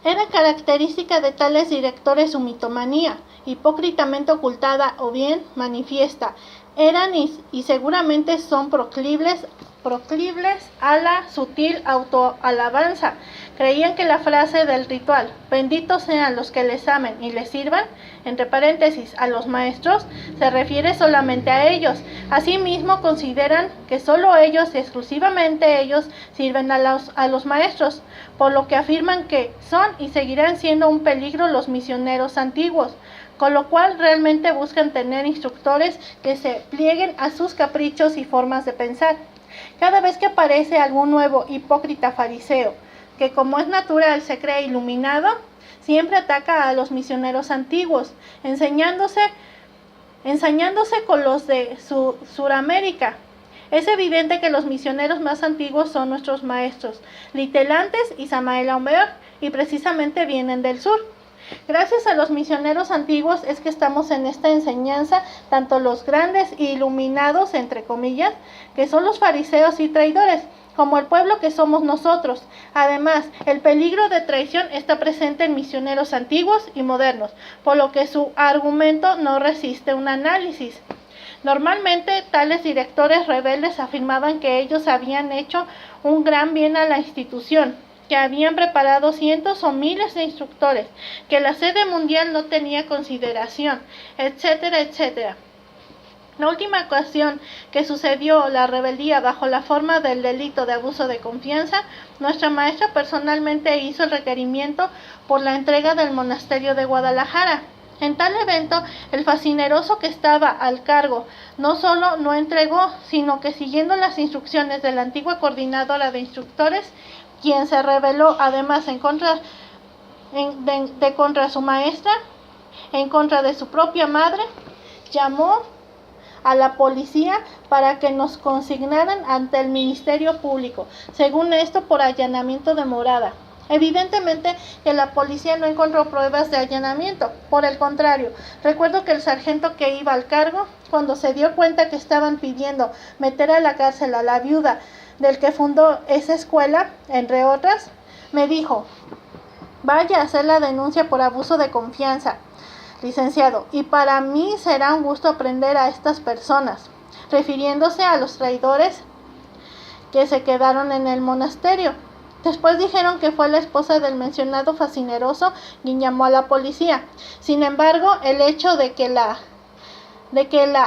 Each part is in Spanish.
Era característica de tales directores su mitomanía, hipócritamente ocultada o bien manifiesta. Eran y seguramente son proclives a la sutil autoalabanza. Creían que la frase del ritual, benditos sean los que les amen y les sirvan, entre paréntesis, a los maestros, se refiere solamente a ellos. Asimismo, consideran que solo ellos y exclusivamente ellos sirven a los maestros, por lo que afirman que son y seguirán siendo un peligro los misioneros antiguos, con lo cual realmente buscan tener instructores que se plieguen a sus caprichos y formas de pensar. Cada vez que aparece algún nuevo hipócrita fariseo, que como es natural se cree iluminado, siempre ataca a los misioneros antiguos, ensañándose con los de Suramérica. Es evidente que los misioneros más antiguos son nuestros maestros, Litelantes y Samael Aumber, y precisamente vienen del sur. Gracias a los misioneros antiguos es que estamos en esta enseñanza, tanto los grandes y iluminados, entre comillas, que son los fariseos y traidores, como el pueblo que somos nosotros. Además, el peligro de traición está presente en misioneros antiguos y modernos, por lo que su argumento no resiste un análisis. Normalmente, tales directores rebeldes afirmaban que ellos habían hecho un gran bien a la institución, que habían preparado cientos o miles de instructores, que la sede mundial no tenía consideración, etcétera, etcétera. La última ocasión que sucedió la rebeldía bajo la forma del delito de abuso de confianza, nuestra maestra personalmente hizo el requerimiento por la entrega del monasterio de Guadalajara. En tal evento, el fascineroso que estaba al cargo no solo no entregó, sino que siguiendo las instrucciones de la antigua coordinadora de instructores, quien se rebeló además contra su maestra, en contra de su propia madre, llamó a la policía para que nos consignaran ante el Ministerio Público, según esto por allanamiento de morada. Evidentemente que la policía no encontró pruebas de allanamiento, por el contrario, recuerdo que el sargento que iba al cargo, cuando se dio cuenta que estaban pidiendo meter a la cárcel a la viuda del que fundó esa escuela, entre otras, me dijo: vaya a hacer la denuncia por abuso de confianza, licenciado, y para mí será un gusto aprender a estas personas, refiriéndose a los traidores que se quedaron en el monasterio. Después dijeron que fue la esposa del mencionado fascineroso quien llamó a la policía. Sin embargo, el hecho de que la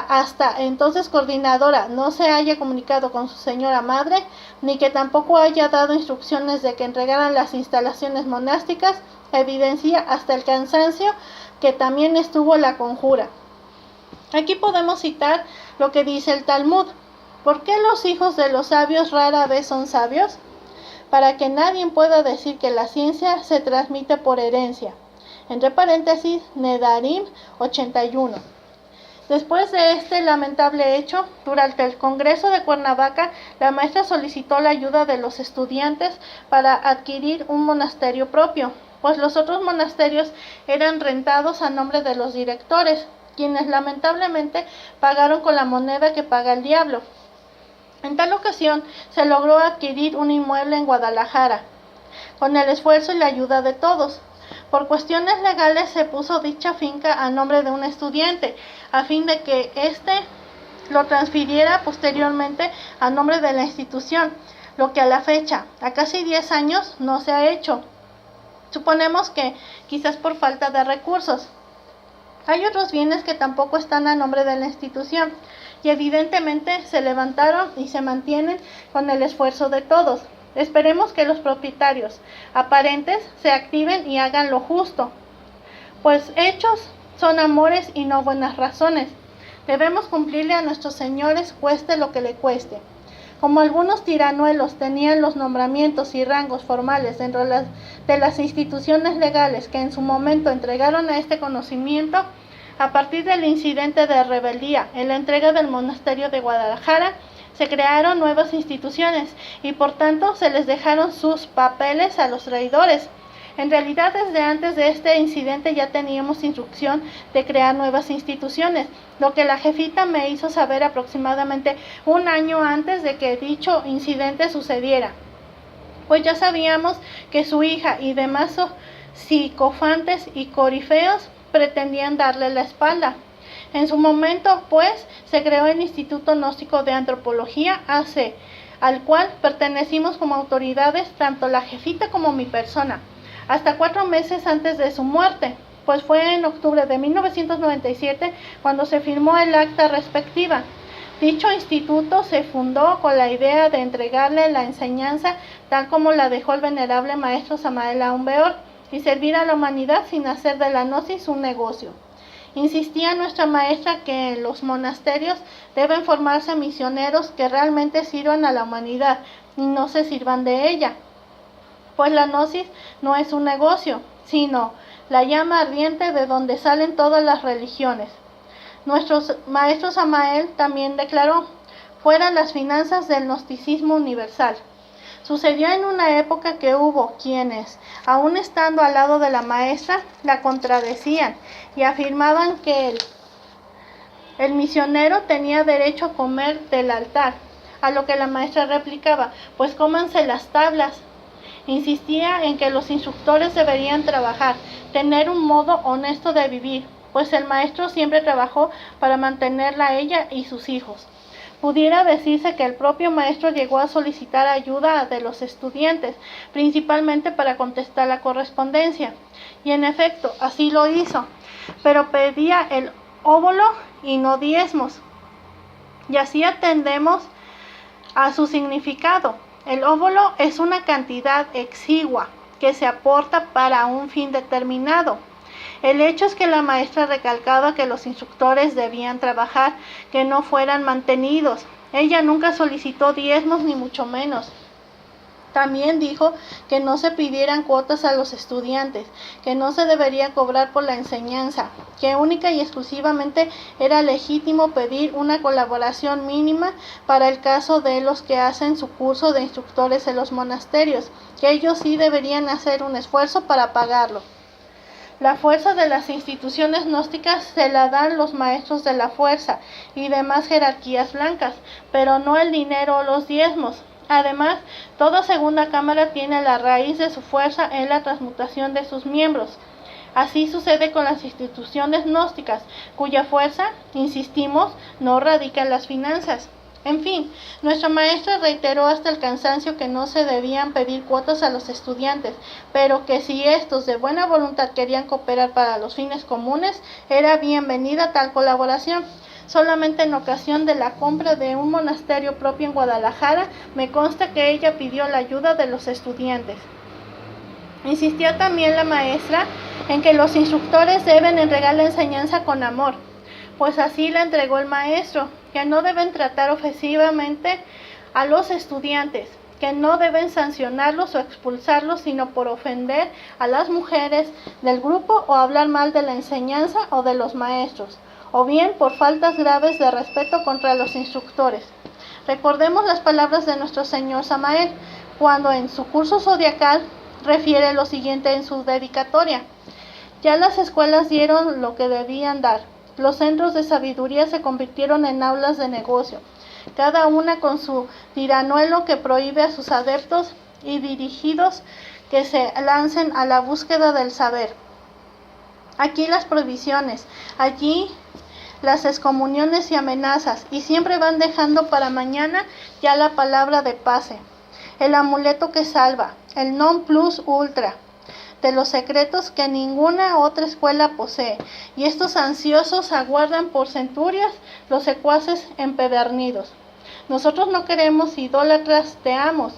hasta entonces coordinadora no se haya comunicado con su señora madre, ni que tampoco haya dado instrucciones de que entregaran las instalaciones monásticas, evidencia hasta el cansancio que también estuvo la conjura. Aquí podemos citar lo que dice el Talmud: ¿por qué los hijos de los sabios rara vez son sabios? Para que nadie pueda decir que la ciencia se transmite por herencia. Entre paréntesis, Nedarim 81. Después de este lamentable hecho, durante el Congreso de Cuernavaca, la maestra solicitó la ayuda de los estudiantes para adquirir un monasterio propio, pues los otros monasterios eran rentados a nombre de los directores, quienes lamentablemente pagaron con la moneda que paga el diablo. En tal ocasión se logró adquirir un inmueble en Guadalajara, con el esfuerzo y la ayuda de todos. Por cuestiones legales se puso dicha finca a nombre de un estudiante, a fin de que éste lo transfiriera posteriormente a nombre de la institución, lo que a la fecha, a casi 10 años, no se ha hecho. Suponemos que quizás por falta de recursos. Hay otros bienes que tampoco están a nombre de la institución y evidentemente se levantaron y se mantienen con el esfuerzo de todos. Esperemos que los propietarios aparentes se activen y hagan lo justo, pues hechos son amores y no buenas razones. Debemos cumplirle a nuestros señores cueste lo que le cueste. Como algunos tiranuelos tenían los nombramientos y rangos formales dentro de las instituciones legales que en su momento entregaron a este conocimiento, a partir del incidente de rebeldía en la entrega del monasterio de Guadalajara, se crearon nuevas instituciones y por tanto se les dejaron sus papeles a los traidores. En realidad, desde antes de este incidente ya teníamos instrucción de crear nuevas instituciones, lo que la jefita me hizo saber aproximadamente un año antes de que dicho incidente sucediera. Pues ya sabíamos que su hija y demás psicofantes y corifeos pretendían darle la espalda. En su momento, pues, se creó el Instituto Gnóstico de Antropología, AC, al cual pertenecimos como autoridades tanto la jefita como mi persona, hasta 4 meses antes de su muerte, pues fue en octubre de 1997 cuando se firmó el acta respectiva. Dicho instituto se fundó con la idea de entregarle la enseñanza tal como la dejó el venerable maestro Samael Aun Weor y servir a la humanidad sin hacer de la gnosis un negocio. Insistía nuestra maestra que en los monasterios deben formarse misioneros que realmente sirvan a la humanidad y no se sirvan de ella, pues la gnosis no es un negocio, sino la llama ardiente de donde salen todas las religiones. Nuestro maestro Samael también declaró: fuera las finanzas del gnosticismo universal. Sucedió en una época que hubo quienes, aun estando al lado de la maestra, la contradecían y afirmaban que el misionero tenía derecho a comer del altar, a lo que la maestra replicaba: pues cómanse las tablas. Insistía en que los instructores deberían trabajar, tener un modo honesto de vivir, pues el maestro siempre trabajó para mantenerla a ella y sus hijos. Pudiera decirse que el propio maestro llegó a solicitar ayuda de los estudiantes, principalmente para contestar la correspondencia, y en efecto, así lo hizo, pero pedía el óbolo y no diezmos, y así atendemos a su significado. El óbolo es una cantidad exigua que se aporta para un fin determinado. El hecho es que la maestra recalcaba que los instructores debían trabajar, que no fueran mantenidos. Ella nunca solicitó diezmos ni mucho menos. También dijo que no se pidieran cuotas a los estudiantes, que no se debería cobrar por la enseñanza, que única y exclusivamente era legítimo pedir una colaboración mínima para el caso de los que hacen su curso de instructores en los monasterios, que ellos sí deberían hacer un esfuerzo para pagarlo. La fuerza de las instituciones gnósticas se la dan los maestros de la fuerza y demás jerarquías blancas, pero no el dinero o los diezmos. Además, toda segunda cámara tiene la raíz de su fuerza en la transmutación de sus miembros. Así sucede con las instituciones gnósticas, cuya fuerza, insistimos, no radica en las finanzas. En fin, nuestra maestra reiteró hasta el cansancio que no se debían pedir cuotas a los estudiantes, pero que si estos de buena voluntad querían cooperar para los fines comunes, era bienvenida tal colaboración. Solamente en ocasión de la compra de un monasterio propio en Guadalajara, me consta que ella pidió la ayuda de los estudiantes. Insistió también la maestra en que los instructores deben entregar la enseñanza con amor, pues así la entregó el maestro, que no deben tratar ofensivamente a los estudiantes, que no deben sancionarlos o expulsarlos, sino por ofender a las mujeres del grupo o hablar mal de la enseñanza o de los maestros, o bien por faltas graves de respeto contra los instructores. Recordemos las palabras de nuestro señor Samael, cuando en su curso zodiacal refiere lo siguiente en su dedicatoria: ya las escuelas dieron lo que debían dar. Los centros de sabiduría se convirtieron en aulas de negocio, cada una con su tiranuelo que prohíbe a sus adeptos y dirigidos que se lancen a la búsqueda del saber. Aquí las prohibiciones, allí las excomuniones y amenazas, y siempre van dejando para mañana ya la palabra de pase, el amuleto que salva, el non plus ultra de los secretos que ninguna otra escuela posee, y estos ansiosos aguardan por centurias los secuaces empedernidos. Nosotros no queremos idólatras de amos,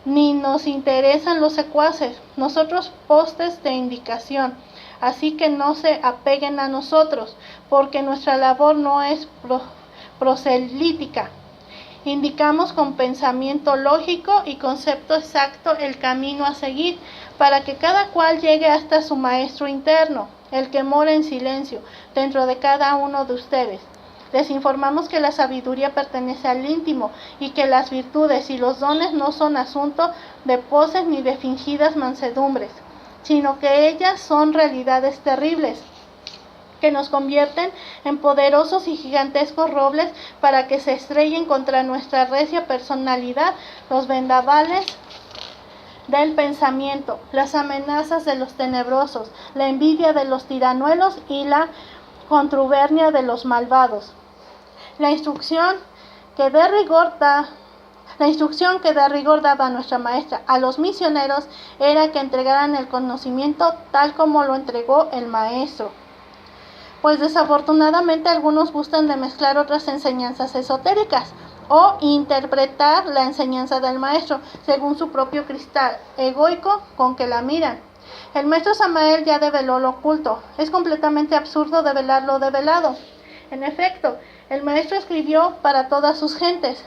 ni nos interesan los secuaces, nosotros postes de indicación, así que no se apeguen a nosotros, porque nuestra labor no es proselítica. Indicamos con pensamiento lógico y concepto exacto el camino a seguir, para que cada cual llegue hasta su maestro interno, el que mora en silencio dentro de cada uno de ustedes. Les informamos que la sabiduría pertenece al íntimo y que las virtudes y los dones no son asunto de poses ni de fingidas mansedumbres, sino que ellas son realidades terribles, que nos convierten en poderosos y gigantescos robles para que se estrellen contra nuestra recia personalidad los vendavales del pensamiento, las amenazas de los tenebrosos, la envidia de los tiranuelos y la contubernio de los malvados. La instrucción que de rigor daba nuestra maestra a los misioneros era que entregaran el conocimiento tal como lo entregó el maestro. Pues desafortunadamente algunos gustan de mezclar otras enseñanzas esotéricas o interpretar la enseñanza del maestro según su propio cristal egoico con que la miran. El maestro Samael ya develó lo oculto. Es completamente absurdo develar lo develado. En efecto, el maestro escribió para todas sus gentes,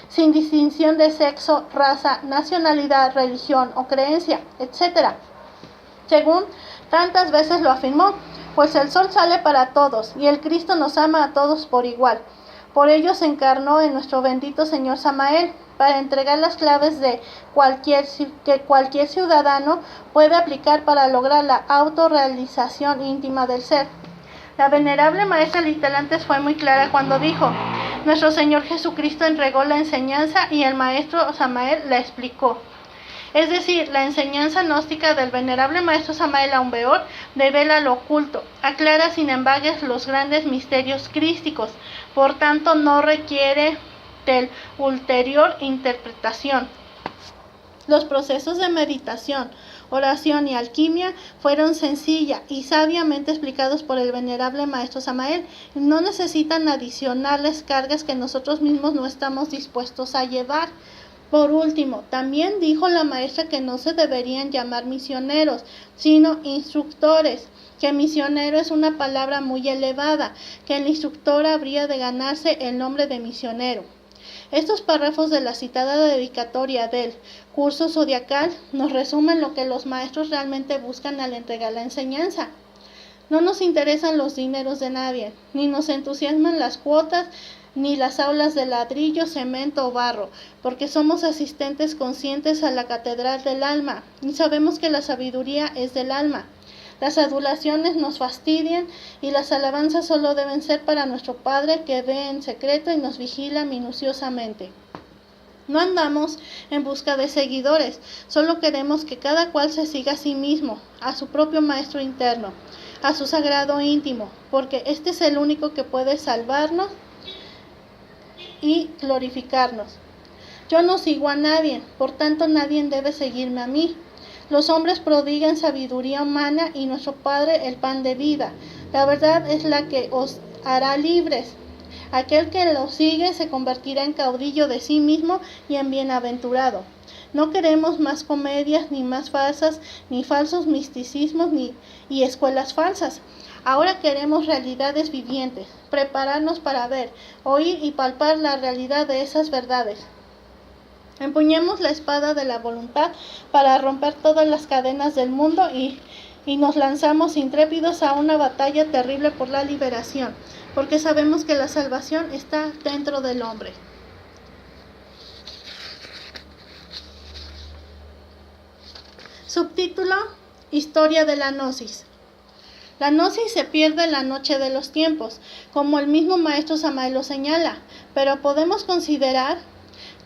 sin distinción de sexo, raza, nacionalidad, religión o creencia, etc. Según tantas veces lo afirmó, pues el sol sale para todos y el Cristo nos ama a todos por igual. Por ello se encarnó en nuestro bendito Señor Samael, para entregar las claves de que cualquier ciudadano puede aplicar para lograr la autorrealización íntima del ser. La venerable maestra Litelantes fue muy clara cuando dijo: nuestro Señor Jesucristo entregó la enseñanza y el maestro Samael la explicó. Es decir, la enseñanza gnóstica del venerable maestro Samael Aumbeor devela lo oculto, aclara sin embargo los grandes misterios crísticos, por tanto no requiere de ulterior interpretación. Los procesos de meditación, oración y alquimia fueron sencilla y sabiamente explicados por el venerable maestro Samael. No necesitan adicionales cargas que nosotros mismos no estamos dispuestos a llevar. Por último, también dijo la maestra que no se deberían llamar misioneros, sino instructores, que misionero es una palabra muy elevada, que el instructor habría de ganarse el nombre de misionero. Estos párrafos de la citada dedicatoria del curso zodiacal nos resumen lo que los maestros realmente buscan al entregar la enseñanza. No nos interesan los dineros de nadie, ni nos entusiasman las cuotas, ni las aulas de ladrillo, cemento o barro, porque somos asistentes conscientes a la catedral del alma, y sabemos que la sabiduría es del alma. Las adulaciones nos fastidian y las alabanzas solo deben ser para nuestro Padre que ve en secreto y nos vigila minuciosamente. No andamos en busca de seguidores, solo queremos que cada cual se siga a sí mismo, a su propio maestro interno, a su sagrado íntimo, porque este es el único que puede salvarnos y glorificarnos. Yo no sigo a nadie, por tanto nadie debe seguirme a mí. Los hombres prodigan sabiduría humana y nuestro Padre el pan de vida. La verdad es la que os hará libres. Aquel que lo sigue se convertirá en caudillo de sí mismo y en bienaventurado. No queremos más comedias, ni más falsas, ni falsos misticismos, y escuelas falsas. Ahora queremos realidades vivientes, prepararnos para ver, oír y palpar la realidad de esas verdades. Empuñemos la espada de la voluntad para romper todas las cadenas del mundo y nos lanzamos intrépidos a una batalla terrible por la liberación, porque sabemos que la salvación está dentro del hombre. Subtítulo: Historia de la Gnosis. La Gnosis se pierde en la noche de los tiempos, como el mismo maestro Samael lo señala, pero podemos considerar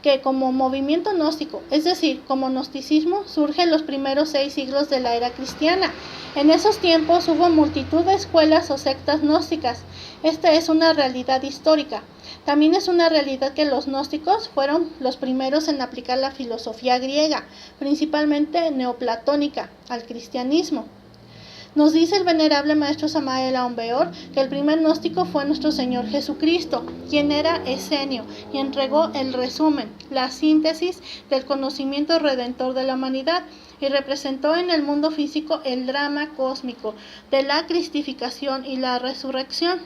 que como movimiento gnóstico, es decir, como gnosticismo, surge en los primeros 6 siglos de la era cristiana. En esos tiempos hubo multitud de escuelas o sectas gnósticas. Esta es una realidad histórica. También es una realidad que los gnósticos fueron los primeros en aplicar la filosofía griega, principalmente neoplatónica, al cristianismo. Nos dice el venerable maestro Samael Aumbeor que el primer gnóstico fue nuestro Señor Jesucristo, quien era esenio y entregó el resumen, la síntesis del conocimiento redentor de la humanidad, y representó en el mundo físico el drama cósmico de la cristificación y la resurrección.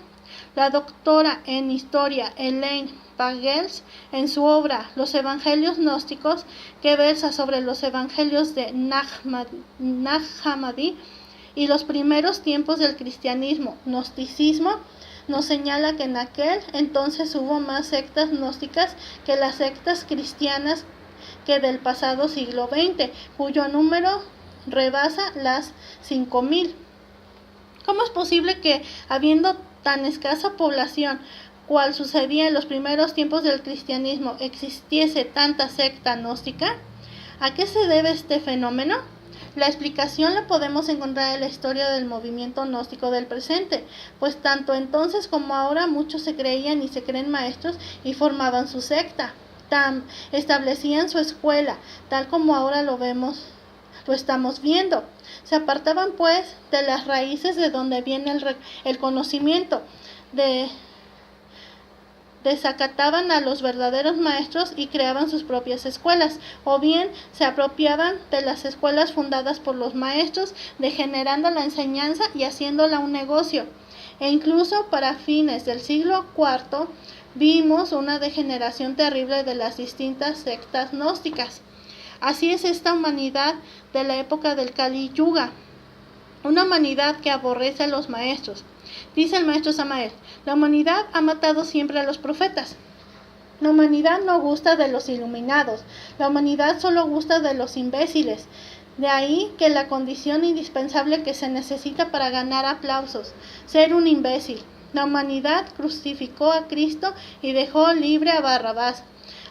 La doctora en historia Elaine Pagels, en su obra Los Evangelios Gnósticos, que versa sobre los evangelios de Nag Hammadi y los primeros tiempos del cristianismo, gnosticismo, nos señala que en aquel entonces hubo más sectas gnósticas que las sectas cristianas que del pasado siglo XX, cuyo número rebasa las 5.000. ¿Cómo es posible que, habiendo tan escasa población, cual sucedía en los primeros tiempos del cristianismo, existiese tanta secta gnóstica? ¿A qué se debe este fenómeno? La explicación la podemos encontrar en la historia del movimiento gnóstico del presente, pues tanto entonces como ahora muchos se creían y se creen maestros y formaban su secta, establecían su escuela, tal como ahora lo estamos viendo. Se apartaban pues de las raíces de donde viene el conocimiento, desacataban a los verdaderos maestros y creaban sus propias escuelas, o bien se apropiaban de las escuelas fundadas por los maestros, degenerando la enseñanza y haciéndola un negocio. E incluso para fines del siglo IV vimos una degeneración terrible de las distintas sectas gnósticas. Así es esta humanidad de la época del Kali Yuga, una humanidad que aborrece a los maestros. Dice el maestro Samael: la humanidad ha matado siempre a los profetas. La humanidad no gusta de los iluminados, la humanidad solo gusta de los imbéciles. De ahí que la condición indispensable que se necesita para ganar aplausos, ser un imbécil. La humanidad crucificó a Cristo y dejó libre a Barrabás.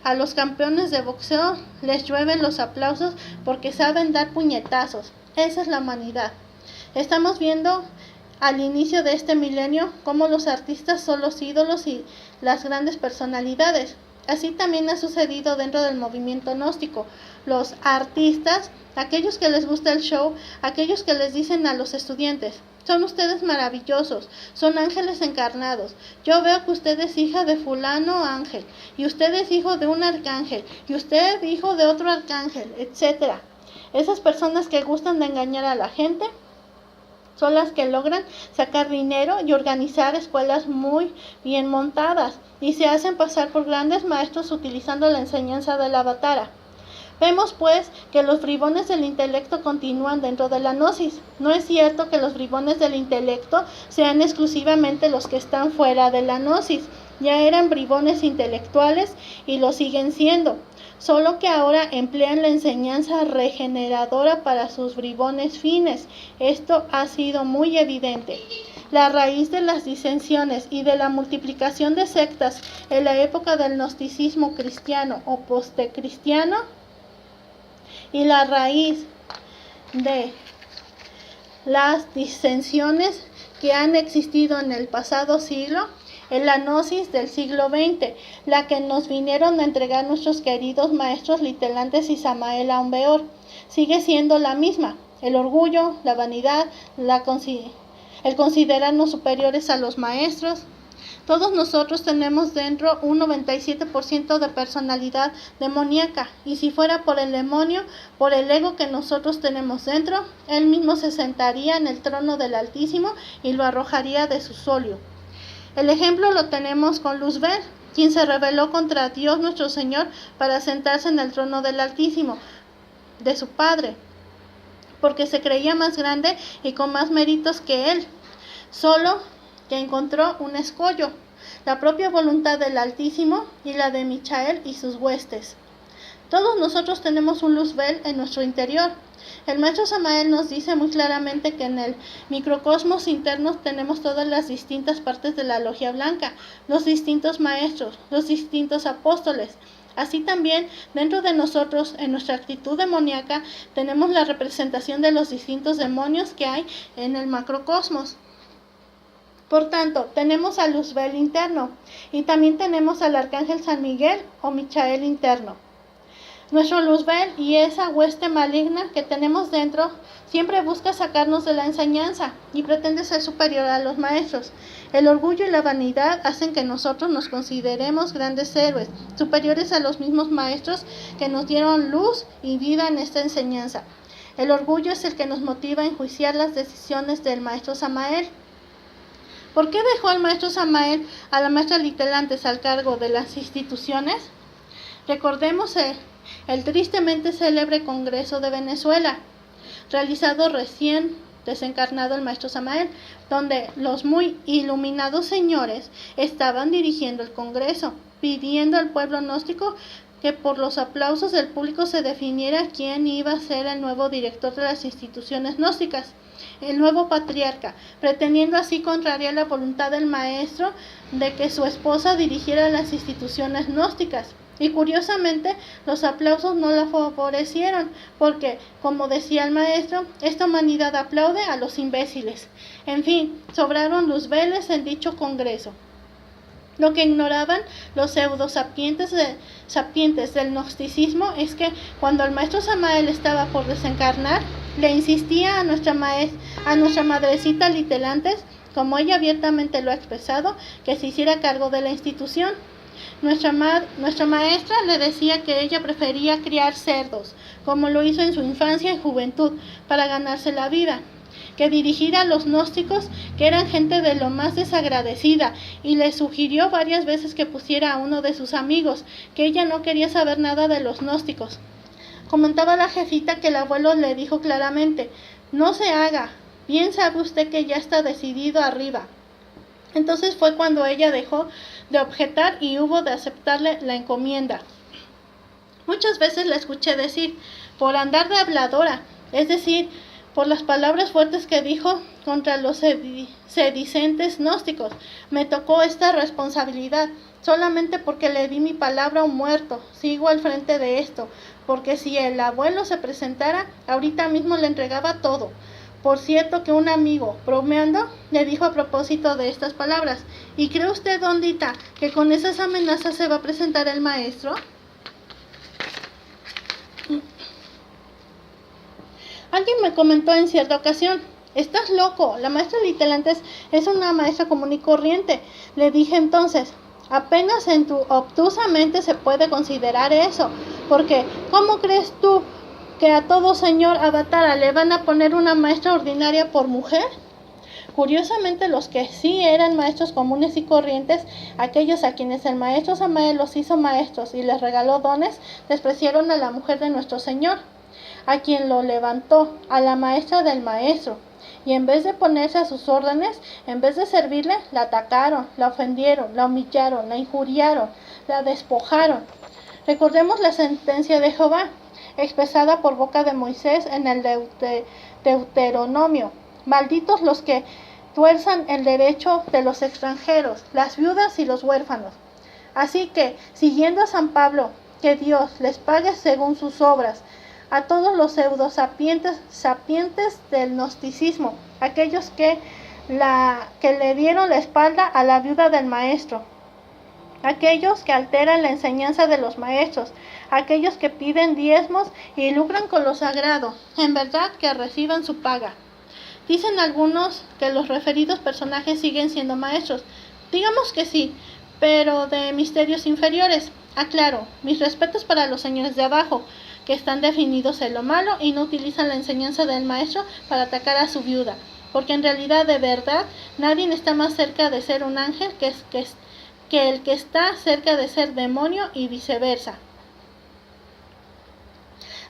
A los campeones de boxeo les llueven los aplausos porque saben dar puñetazos. Esa es la humanidad. Estamos viendo al inicio de este milenio cómo los artistas son los ídolos y las grandes personalidades. Así también ha sucedido dentro del movimiento gnóstico. Los artistas, aquellos que les gusta el show, aquellos que les dicen a los estudiantes: son ustedes maravillosos, son ángeles encarnados. Yo veo que usted es hija de fulano ángel, y usted es hijo de un arcángel, y usted hijo de otro arcángel, etc. Esas personas que gustan de engañar a la gente son las que logran sacar dinero y organizar escuelas muy bien montadas, y se hacen pasar por grandes maestros utilizando la enseñanza del Avatara. Vemos pues que los bribones del intelecto continúan dentro de la gnosis. No es cierto que los bribones del intelecto sean exclusivamente los que están fuera de la gnosis. Ya eran bribones intelectuales y lo siguen siendo, solo que ahora emplean la enseñanza regeneradora para sus bribones fines. Esto ha sido muy evidente. La raíz de las disensiones y de la multiplicación de sectas en la época del gnosticismo cristiano o postecristiano, y la raíz de las disensiones que han existido en el pasado siglo es la gnosis del siglo XX, la que nos vinieron a entregar nuestros queridos maestros Litelantes y Samael Aumbeor. Sigue siendo la misma: el orgullo, la vanidad, el considerarnos superiores a los maestros. Todos nosotros tenemos dentro un 97% de personalidad demoníaca, y si fuera por el demonio, por el ego que nosotros tenemos dentro, él mismo se sentaría en el trono del Altísimo y lo arrojaría de su solio. El ejemplo lo tenemos con Luzbel, quien se rebeló contra Dios nuestro Señor para sentarse en el trono del Altísimo, de su Padre, porque se creía más grande y con más méritos que él, solo que encontró un escollo, la propia voluntad del Altísimo y la de Michael y sus huestes. Todos nosotros tenemos un Luzbel en nuestro interior. El maestro Samael nos dice muy claramente que en el microcosmos interno tenemos todas las distintas partes de la logia blanca, los distintos maestros, los distintos apóstoles. Así también, dentro de nosotros, en nuestra actitud demoníaca, tenemos la representación de los distintos demonios que hay en el macrocosmos. Por tanto, tenemos al Luzbel interno y también tenemos al arcángel San Miguel o Michael interno. Nuestro Luzbel y esa hueste maligna que tenemos dentro siempre busca sacarnos de la enseñanza y pretende ser superior a los maestros. El orgullo y la vanidad hacen que nosotros nos consideremos grandes héroes, superiores a los mismos maestros que nos dieron luz y vida en esta enseñanza. El orgullo es el que nos motiva a enjuiciar las decisiones del maestro Samael. ¿Por qué dejó al maestro Samael a la maestra Litelantes al cargo de las instituciones? Recordemos el tristemente célebre Congreso de Venezuela, realizado recién desencarnado el maestro Samael, donde los muy iluminados señores estaban dirigiendo el Congreso, pidiendo al pueblo gnóstico que por los aplausos del público se definiera quién iba a ser el nuevo director de las instituciones gnósticas, el nuevo patriarca, pretendiendo así contrariar la voluntad del maestro de que su esposa dirigiera las instituciones gnósticas. Y curiosamente, los aplausos no la favorecieron, porque, como decía el maestro, esta humanidad aplaude a los imbéciles. En fin, sobraron luzbeles en dicho congreso. Lo que ignoraban los pseudo-sapientes del gnosticismo es que cuando el maestro Samael estaba por desencarnar, le insistía a nuestra madrecita Litelantes, como ella abiertamente lo ha expresado, que se hiciera cargo de la institución. Nuestra maestra le decía que ella prefería criar cerdos, como lo hizo en su infancia y juventud, para ganarse la vida, que dirigir a los gnósticos, que eran gente de lo más desagradecida, y le sugirió varias veces que pusiera a uno de sus amigos, que ella no quería saber nada de los gnósticos. Comentaba la jefita que el abuelo le dijo claramente: no se haga, bien sabe usted que ya está decidido arriba. Entonces fue cuando ella dejó de objetar y hubo de aceptarle la encomienda. Muchas veces la escuché decir, por andar de habladora, es decir, por las palabras fuertes que dijo contra los sedicentes gnósticos, me tocó esta responsabilidad, solamente porque le di mi palabra a un muerto, sigo al frente de esto, porque si el abuelo se presentara, ahorita mismo le entregaba todo. Por cierto que un amigo, bromeando, le dijo a propósito de estas palabras: ¿y cree usted, Dondita, que con esas amenazas se va a presentar el maestro? Alguien me comentó en cierta ocasión: estás loco, la maestra Litelantes es una maestra común y corriente. Le dije entonces: apenas en tu obtusa mente se puede considerar eso, porque ¿cómo crees tú que a todo señor avatara le van a poner una maestra ordinaria por mujer? Curiosamente, los que sí eran maestros comunes y corrientes, aquellos a quienes el maestro Samael los hizo maestros y les regaló dones, despreciaron a la mujer de nuestro Señor, a quien lo levantó, a la maestra del maestro, y en vez de ponerse a sus órdenes, en vez de servirle, la atacaron, la ofendieron, la humillaron, la injuriaron, la despojaron. Recordemos la sentencia de Jehová, expresada por boca de Moisés en el Deuteronomio: malditos los que tuerzan el derecho de los extranjeros, las viudas y los huérfanos. Así que, siguiendo a San Pablo, que Dios les pague según sus obras, a todos los pseudo-sapientes del gnosticismo, aquellos que le dieron la espalda a la viuda del maestro, aquellos que alteran la enseñanza de los maestros, aquellos que piden diezmos y lucran con lo sagrado, en verdad que reciban su paga. Dicen algunos que los referidos personajes siguen siendo maestros. Digamos que sí, pero de misterios inferiores. Aclaro, mis respetos para los señores de abajo, que están definidos en lo malo y no utilizan la enseñanza del maestro para atacar a su viuda, porque en realidad, de verdad, nadie está más cerca de ser un ángel que el que está cerca de ser demonio, y viceversa.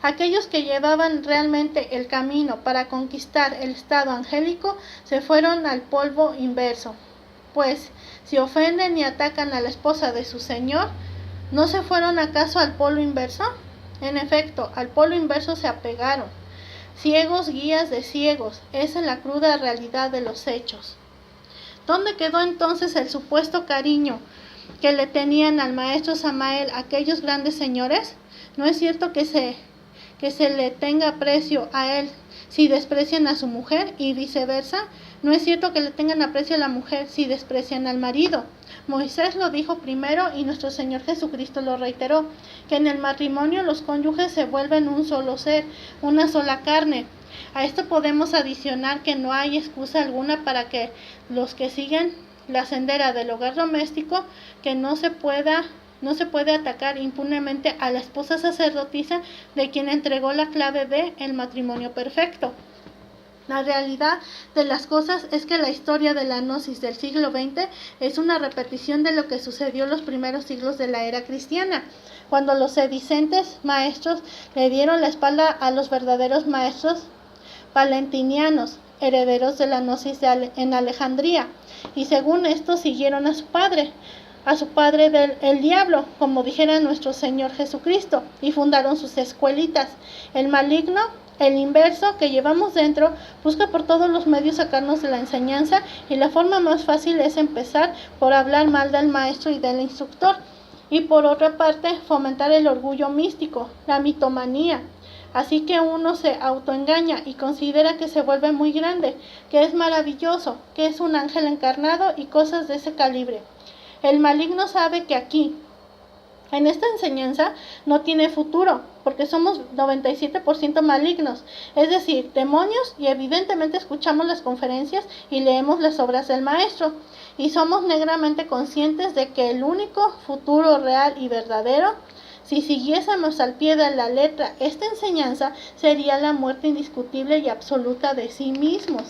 Aquellos que llevaban realmente el camino para conquistar el estado angélico se fueron al polvo inverso, pues si ofenden y atacan a la esposa de su señor, ¿no se fueron acaso al polo inverso? En efecto, al polo inverso se apegaron. Ciegos guías de ciegos, esa es la cruda realidad de los hechos. ¿Dónde quedó entonces el supuesto cariño que le tenían al maestro Samael aquellos grandes señores? ¿No es cierto que se le tenga aprecio a él si desprecian a su mujer, y viceversa? ¿No es cierto que le tengan aprecio a la mujer si desprecian al marido? Moisés lo dijo primero y nuestro Señor Jesucristo lo reiteró, que en el matrimonio los cónyuges se vuelven un solo ser, una sola carne. A esto podemos adicionar que no hay excusa alguna para que los que siguen la sendera del hogar doméstico, que no se puede atacar impunemente a la esposa sacerdotisa de quien entregó la clave de el matrimonio perfecto. La realidad de las cosas es que la historia de la gnosis del siglo XX es una repetición de lo que sucedió en los primeros siglos de la era cristiana, cuando los sedicentes maestros le dieron la espalda a los verdaderos maestros valentinianos, herederos de la gnosis en Alejandría, y según esto siguieron a su padre el diablo, como dijera nuestro Señor Jesucristo, y fundaron sus escuelitas. El maligno, el inverso que llevamos dentro, busca por todos los medios sacarnos de la enseñanza, y la forma más fácil es empezar por hablar mal del maestro y del instructor. y por otra parte fomentar el orgullo místico, la mitomanía. Así que uno se autoengaña y considera que se vuelve muy grande, que es maravilloso, que es un ángel encarnado y cosas de ese calibre. El maligno sabe que aquí, en esta enseñanza, no tiene futuro, porque somos 97% malignos, es decir, demonios, y evidentemente escuchamos las conferencias y leemos las obras del maestro, y somos negramente conscientes de que el único futuro real y verdadero, si siguiésemos al pie de la letra esta enseñanza, sería la muerte indiscutible y absoluta de sí mismos.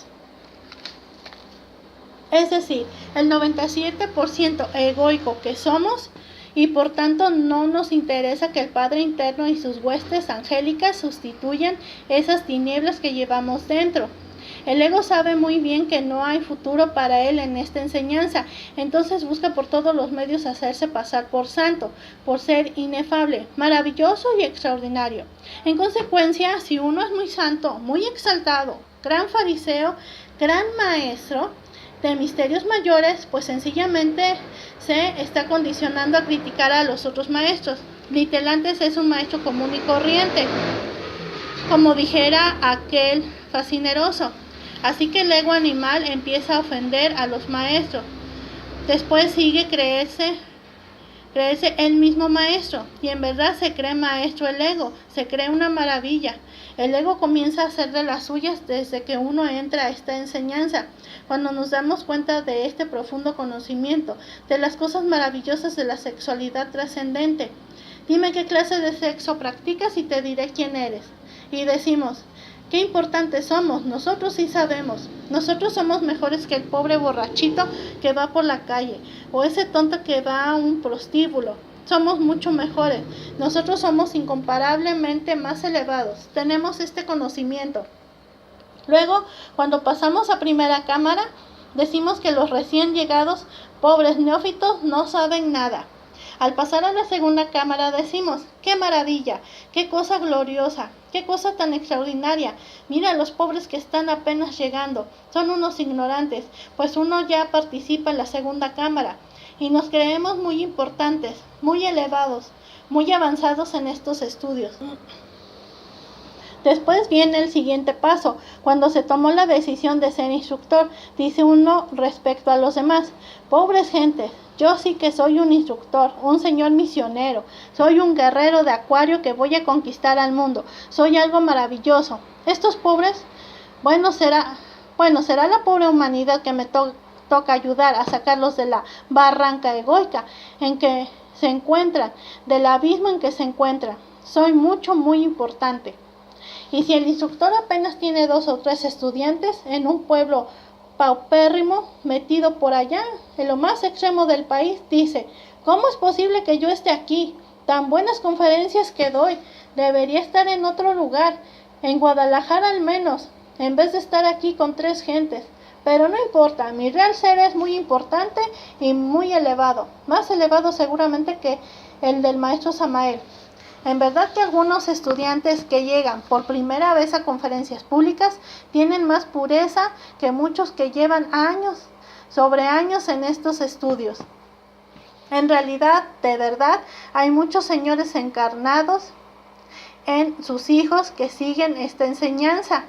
Es decir, el 97% egoico que somos, y por tanto no nos interesa que el Padre interno y sus huestes angélicas sustituyan esas tinieblas que llevamos dentro. El ego sabe muy bien que no hay futuro para él en esta enseñanza, entonces busca por todos los medios hacerse pasar por santo, por ser inefable, maravilloso y extraordinario. En consecuencia, si uno es muy santo, muy exaltado, gran fariseo, gran maestro de misterios mayores, pues sencillamente se está condicionando a criticar a los otros maestros. Litelantes es un maestro común y corriente, como dijera aquel fascineroso. Así que el ego animal empieza a ofender a los maestros. Después sigue creerse él mismo maestro, y en verdad se cree maestro el ego, se cree una maravilla. El ego comienza a hacer de las suyas desde que uno entra a esta enseñanza, cuando nos damos cuenta de este profundo conocimiento, de las cosas maravillosas de la sexualidad trascendente. Dime qué clase de sexo practicas y te diré quién eres. Y decimos, qué importantes somos, nosotros sí sabemos, nosotros somos mejores que el pobre borrachito que va por la calle, o ese tonto que va a un prostíbulo. Somos mucho mejores, nosotros somos incomparablemente más elevados, tenemos este conocimiento. Luego, cuando pasamos a primera cámara, decimos que los recién llegados, pobres neófitos, no saben nada. Al pasar a la segunda cámara decimos, ¡qué maravilla! ¡Qué cosa gloriosa! ¡Qué cosa tan extraordinaria! Mira a los pobres que están apenas llegando, son unos ignorantes, pues uno ya participa en la segunda cámara, y nos creemos muy importantes, muy elevados, muy avanzados en estos estudios. Después viene el siguiente paso, cuando se tomó la decisión de ser instructor, dice uno respecto a los demás, pobres gentes, yo sí que soy un instructor, un señor misionero, soy un guerrero de acuario que voy a conquistar al mundo, soy algo maravilloso. Estos pobres, será la pobre humanidad que me toca ayudar a sacarlos de la barranca egoica en que se encuentran, del abismo en que se encuentran. Soy muy importante. Y si el instructor apenas tiene 2 o 3 estudiantes en un pueblo paupérrimo, metido por allá, en lo más extremo del país, dice, ¿cómo es posible que yo esté aquí? Tan buenas conferencias que doy, debería estar en otro lugar, en Guadalajara al menos, en vez de estar aquí con 3 gentes. Pero no importa, mi real ser es muy importante y muy elevado, más elevado seguramente que el del maestro Samael. En verdad que algunos estudiantes que llegan por primera vez a conferencias públicas tienen más pureza que muchos que llevan años sobre años en estos estudios. En realidad, de verdad, hay muchos señores encarnados en sus hijos que siguen esta enseñanza.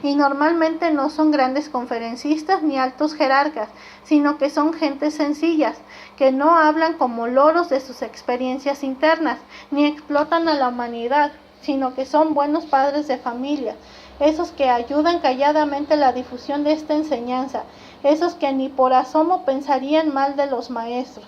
Y normalmente no son grandes conferencistas ni altos jerarcas, sino que son gentes sencillas, que no hablan como loros de sus experiencias internas, ni explotan a la humanidad, sino que son buenos padres de familia, esos que ayudan calladamente la difusión de esta enseñanza, esos que ni por asomo pensarían mal de los maestros.